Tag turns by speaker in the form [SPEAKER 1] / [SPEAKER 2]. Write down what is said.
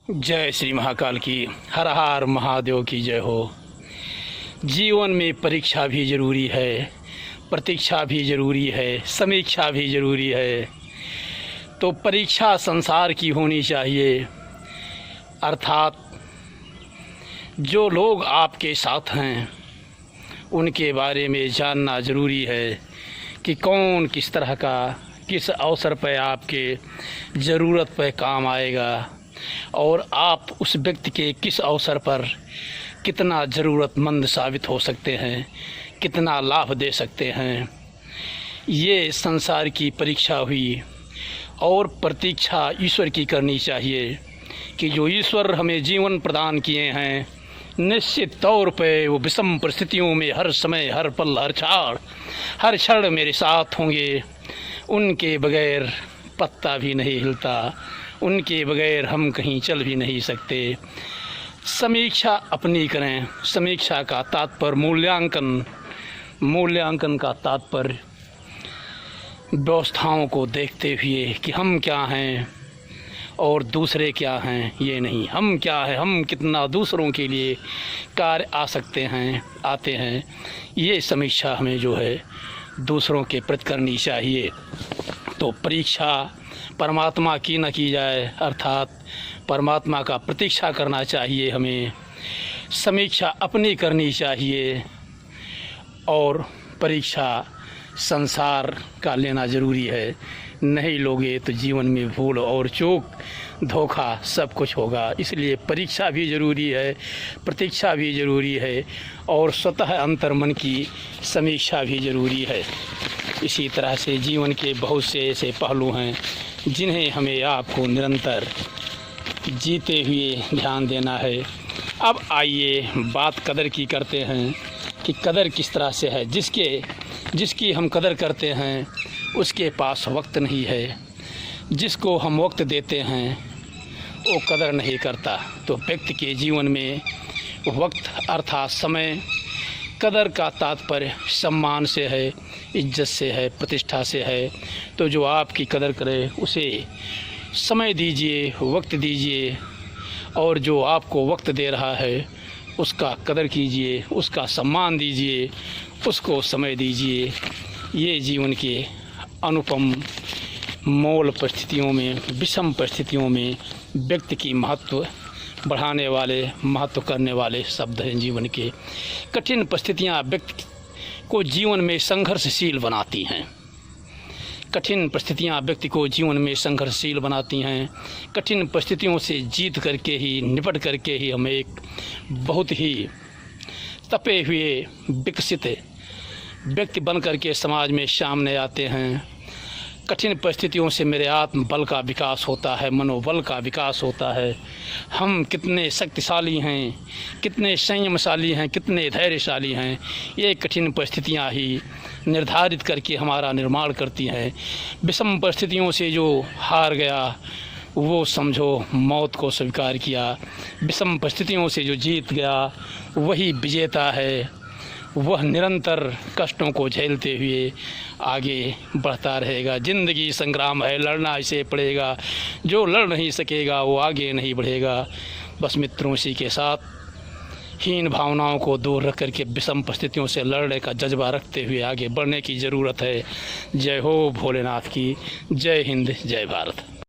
[SPEAKER 1] जय श्री महाकाल की, हर हर महादेव की जय हो। जीवन में परीक्षा भी ज़रूरी है, प्रतीक्षा भी ज़रूरी है, समीक्षा भी ज़रूरी है। तो परीक्षा संसार की होनी चाहिए, अर्थात जो लोग आपके साथ हैं उनके बारे में जानना ज़रूरी है कि कौन किस तरह का, किस अवसर पर आपके ज़रूरत पर काम आएगा और आप उस व्यक्ति के किस अवसर पर कितना ज़रूरतमंद साबित हो सकते हैं, कितना लाभ दे सकते हैं। ये संसार की परीक्षा हुई और प्रतीक्षा ईश्वर की करनी चाहिए कि जो ईश्वर हमें जीवन प्रदान किए हैं, निश्चित तौर पे वो विषम परिस्थितियों में हर समय, हर पल, हर क्षण मेरे साथ होंगे। उनके बगैर पत्ता भी नहीं हिलता, उनके बगैर हम कहीं चल भी नहीं सकते। समीक्षा अपनी करें। समीक्षा का तात्पर्य मूल्यांकन का तात्पर्य व्यवस्थाओं को देखते हुए कि हम क्या हैं और दूसरे क्या हैं, ये नहीं हम क्या हैं, हम कितना दूसरों के लिए कार्य आ सकते हैं, आते हैं। ये समीक्षा हमें जो है दूसरों के प्रति करनी चाहिए। तो परीक्षा परमात्मा की न की जाए, अर्थात परमात्मा का प्रतीक्षा करना चाहिए हमें। समीक्षा अपनी करनी चाहिए और परीक्षा संसार का लेना ज़रूरी है। नहीं लोगे तो जीवन में भूल और चूक, धोखा सब कुछ होगा। इसलिए परीक्षा भी ज़रूरी है, प्रतीक्षा भी ज़रूरी है और स्वतः अंतर्मन की समीक्षा भी ज़रूरी है। इसी तरह से जीवन के बहुत से ऐसे पहलू हैं जिन्हें हमें आपको निरंतर जीते हुए ध्यान देना है। अब आइए बात कदर की करते हैं कि कदर किस तरह से है। जिसकी हम कदर करते हैं उसके पास वक्त नहीं है, जिसको हम वक्त देते हैं वो कदर नहीं करता। तो व्यक्ति के जीवन में वक्त अर्थात समय, कदर का तात्पर्य सम्मान से है, इज्जत से है, प्रतिष्ठा से है। तो जो आपकी कदर करे उसे समय दीजिए, वक्त दीजिए और जो आपको वक्त दे रहा है उसका कदर कीजिए, उसका सम्मान दीजिए, उसको समय दीजिए। ये जीवन के अनुपम मोल परिस्थितियों में, विषम परिस्थितियों में व्यक्ति की महत्व बढ़ाने वाले, महत्व करने वाले शब्द हैं जीवन के। कठिन परिस्थितियाँ व्यक्ति को जीवन में संघर्षशील बनाती हैं। कठिन परिस्थितियाँ व्यक्ति को जीवन में संघर्षशील बनाती हैं। कठिन परिस्थितियों से जीत करके ही, निपट करके ही हम एक बहुत ही तपे हुए विकसित व्यक्ति बन करके समाज में सामने आते हैं। कठिन परिस्थितियों से मेरे आत्म बल का विकास होता है, मनोबल का विकास होता है। हम कितने शक्तिशाली हैं, कितने संयमशाली हैं, कितने धैर्यशाली हैं, ये कठिन परिस्थितियां ही निर्धारित करके हमारा निर्माण करती हैं। विषम परिस्थितियों से जो हार गया वो समझो मौत को स्वीकार किया। विषम परिस्थितियों से जो जीत गया वही विजेता है। वह निरंतर कष्टों को झेलते हुए आगे बढ़ता रहेगा। ज़िंदगी संग्राम है, लड़ना इसे पड़ेगा। जो लड़ नहीं सकेगा वो आगे नहीं बढ़ेगा। बस मित्रों, इसी के साथ हीन भावनाओं को दूर रख करके विषम परिस्थितियों से लड़ने का जज्बा रखते हुए आगे बढ़ने की ज़रूरत है। जय हो भोलेनाथ की, जय हिंद, जय भारत।